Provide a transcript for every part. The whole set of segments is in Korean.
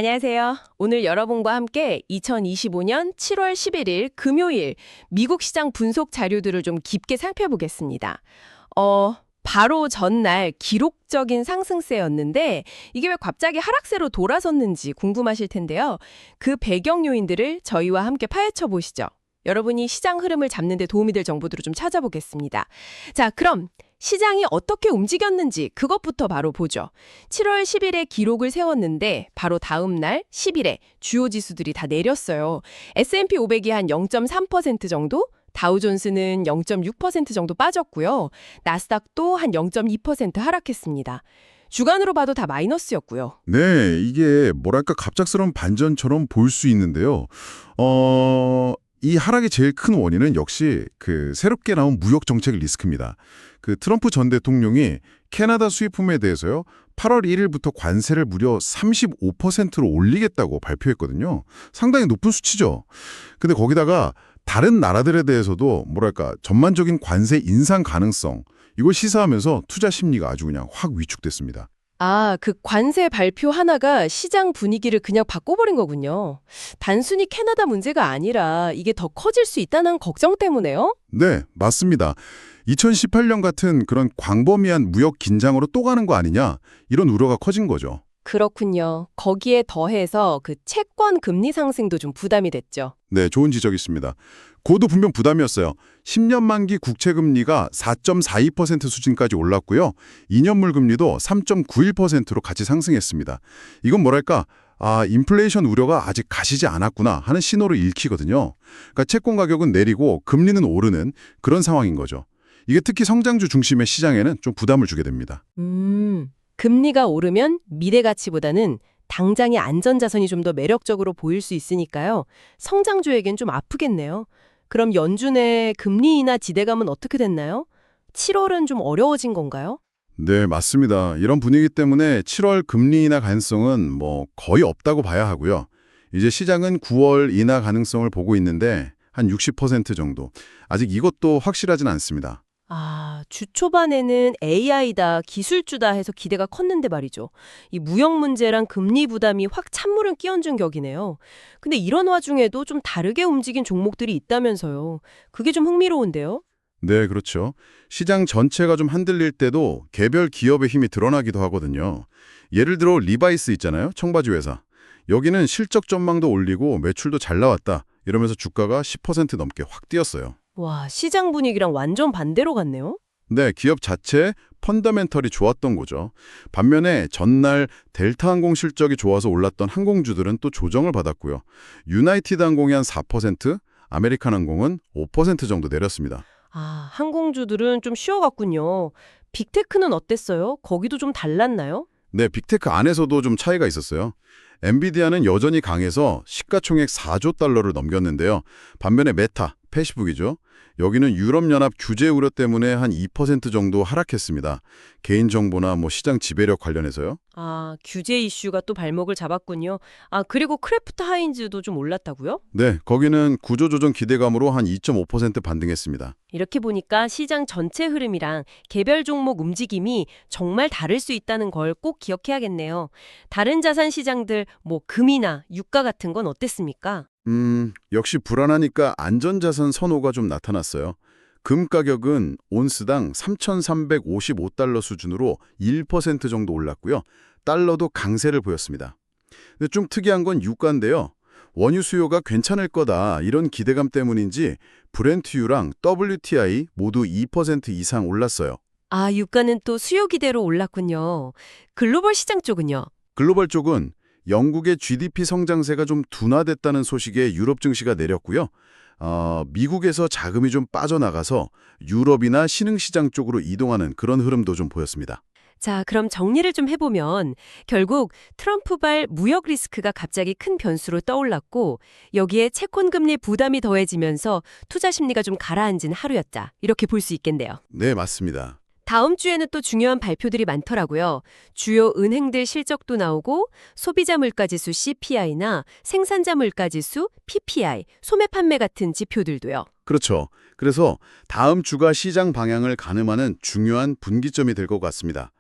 안녕하세요. 오늘 여러분과 함께 2025년 7월 11일 금요일 미국 시장 분석 자료들을 좀 깊게 살펴보겠습니다. 바로 전날 기록적인 상승세였는데 이게 왜 갑자기 하락세로 돌아섰는지 궁금하실 텐데요. 그 배경 요인들을 저희와 함께 파헤쳐 보시죠. 여러분이 시장 흐름을 잡는 데 도움이 될 정보들을 좀 찾아보겠습니다. 자, 그럼 시장이 어떻게 움직였는지 그것부터 바로 보죠. 7월 10일에 기록을 세웠는데 바로 다음 날 10일에 주요 지수들이 다 내렸어요. S&P 500이 한 0.3% 정도, 다우존스는 0.6% 정도 빠졌고요. 나스닥도 한 0.2% 하락했습니다. 주간으로 봐도 다 마이너스였고요. 네, 이게 뭐랄까 갑작스러운 반전처럼 보일 수 있는데요. 이 하락의 제일 큰 원인은 역시 그 새롭게 나온 무역 정책 리스크입니다. 그 트럼프 전 대통령이 캐나다 수입품에 대해서요, 8월 1일부터 관세를 무려 35%로 올리겠다고 발표했거든요. 상당히 높은 수치죠. 근데 거기다가 다른 나라들에 대해서도 뭐랄까 전반적인 관세 인상 가능성, 이걸 시사하면서 투자 심리가 아주 그냥 확 위축됐습니다. 그 관세 발표 하나가 시장 분위기를 그냥 바꿔버린 거군요. 단순히 캐나다 문제가 아니라 이게 더 커질 수 있다는 걱정 때문에요? 네, 맞습니다. 2018년 같은 그런 광범위한 무역 긴장으로 또 가는 거 아니냐, 이런 우려가 커진 거죠. 그렇군요. 거기에 더해서 그 채권 금리 상승도 좀 부담이 됐죠. 네, 좋은 지적이십니다. 그것도 분명 부담이었어요. 10년 만기 국채 금리가 4.42% 수준까지 올랐고요. 2년물 금리도 3.91%로 같이 상승했습니다. 이건 뭐랄까, 인플레이션 우려가 아직 가시지 않았구나 하는 신호를 읽히거든요. 그러니까 채권 가격은 내리고 금리는 오르는 그런 상황인 거죠. 이게 특히 성장주 중심의 시장에는 좀 부담을 주게 됩니다. 금리가 오르면 미래 가치보다는 당장의 안전자산이 좀 더 매력적으로 보일 수 있으니까요. 성장주에겐 좀 아프겠네요. 그럼 연준의 금리 인하 기대감은 어떻게 됐나요? 7월은 좀 어려워진 건가요? 네, 맞습니다. 이런 분위기 때문에 7월 금리 인하 가능성은 거의 없다고 봐야 하고요. 이제 시장은 9월 인하 가능성을 보고 있는데 한 60% 정도. 아직 이것도 확실하진 않습니다. 주 초반에는 AI다, 기술주다 해서 기대가 컸는데 말이죠. 이 무역 문제랑 금리 부담이 확 찬물을 끼얹은 격이네요. 근데 이런 와중에도 좀 다르게 움직인 종목들이 있다면서요. 그게 좀 흥미로운데요? 네, 그렇죠. 시장 전체가 좀 흔들릴 때도 개별 기업의 힘이 드러나기도 하거든요. 예를 들어 리바이스 있잖아요. 청바지 회사. 여기는 실적 전망도 올리고 매출도 잘 나왔다. 이러면서 주가가 10% 넘게 확 뛰었어요. 와, 시장 분위기랑 완전 반대로 갔네요? 네, 기업 자체 펀더멘털이 좋았던 거죠. 반면에 전날 델타항공 실적이 좋아서 올랐던 항공주들은 또 조정을 받았고요. 유나이티드 항공이 한 4%, 아메리칸 항공은 5% 정도 내렸습니다. 항공주들은 좀 쉬어갔군요. 빅테크는 어땠어요? 거기도 좀 달랐나요? 네, 빅테크 안에서도 좀 차이가 있었어요. 엔비디아는 여전히 강해서 시가총액 4조 달러를 넘겼는데요. 반면에 메타, 페이스북이죠. 여기는 유럽연합 규제 우려 때문에 한 2% 정도 하락했습니다. 개인정보나 시장 지배력 관련해서요. 규제 이슈가 또 발목을 잡았군요. 그리고 크래프트 하인즈도 좀 올랐다고요? 네, 거기는 구조조정 기대감으로 한 2.5% 반등했습니다. 이렇게 보니까 시장 전체 흐름이랑 개별 종목 움직임이 정말 다를 수 있다는 걸 꼭 기억해야겠네요. 다른 자산 시장들, 금이나 유가 같은 건 어땠습니까? 역시 불안하니까 안전자산 선호가 좀 나타났어요. 금 가격은 온스당 3,355달러 수준으로 1% 정도 올랐고요. 달러도 강세를 보였습니다. 근데 좀 특이한 건 유가인데요. 원유 수요가 괜찮을 거다 이런 기대감 때문인지 브렌트유랑 WTI 모두 2% 이상 올랐어요. 유가는 또 수요 기대로 올랐군요. 글로벌 시장 쪽은요? 글로벌 쪽은 영국의 GDP 성장세가 좀 둔화됐다는 소식에 유럽 증시가 내렸고요. 미국에서 자금이 좀 빠져나가서 유럽이나 신흥시장 쪽으로 이동하는 그런 흐름도 좀 보였습니다. 자, 그럼 정리를 좀 해보면 결국 트럼프발 무역 리스크가 갑자기 큰 변수로 떠올랐고 여기에 채권금리 부담이 더해지면서 투자 심리가 좀 가라앉은 하루였다. 이렇게 볼 수 있겠네요. 네, 맞습니다. 다음 주에는 또 중요한 발표들이 많더라고요. 주요 은행들 실적도 나오고 소비자 물가지수 CPI나 생산자 물가지수 PPI, 소매 판매 같은 지표들도요. 그렇죠. 그래서 다음 주가 시장 방향을 가늠하는 중요한 분기점이 될 것 같습니다.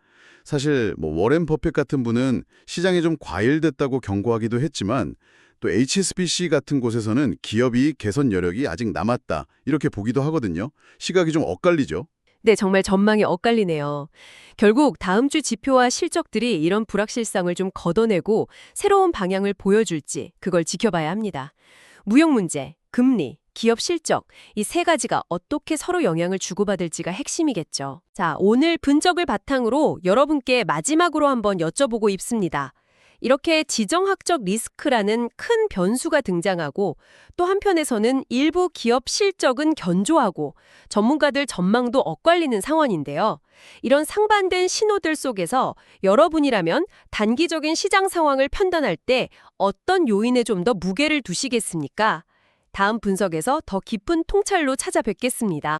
사실 뭐 워렌 버핏 같은 분은 시장이 좀 과열됐다고 경고하기도 했지만 또 HSBC 같은 곳에서는 기업이익 개선 여력이 아직 남았다 이렇게 보기도 하거든요. 시각이 좀 엇갈리죠. 네, 정말 전망이 엇갈리네요. 결국 다음 주 지표와 실적들이 이런 불확실성을 좀 걷어내고 새로운 방향을 보여줄지 그걸 지켜봐야 합니다. 무역 문제, 금리, 기업 실적 이 세 가지가 어떻게 서로 영향을 주고받을지가 핵심이겠죠. 자, 오늘 분석을 바탕으로 여러분께 마지막으로 한번 여쭤보고 싶습니다. 이렇게 지정학적 리스크라는 큰 변수가 등장하고 또 한편에서는 일부 기업 실적은 견조하고 전문가들 전망도 엇갈리는 상황인데요. 이런 상반된 신호들 속에서 여러분이라면 단기적인 시장 상황을 판단할 때 어떤 요인에 좀 더 무게를 두시겠습니까? 다음 분석에서 더 깊은 통찰로 찾아뵙겠습니다.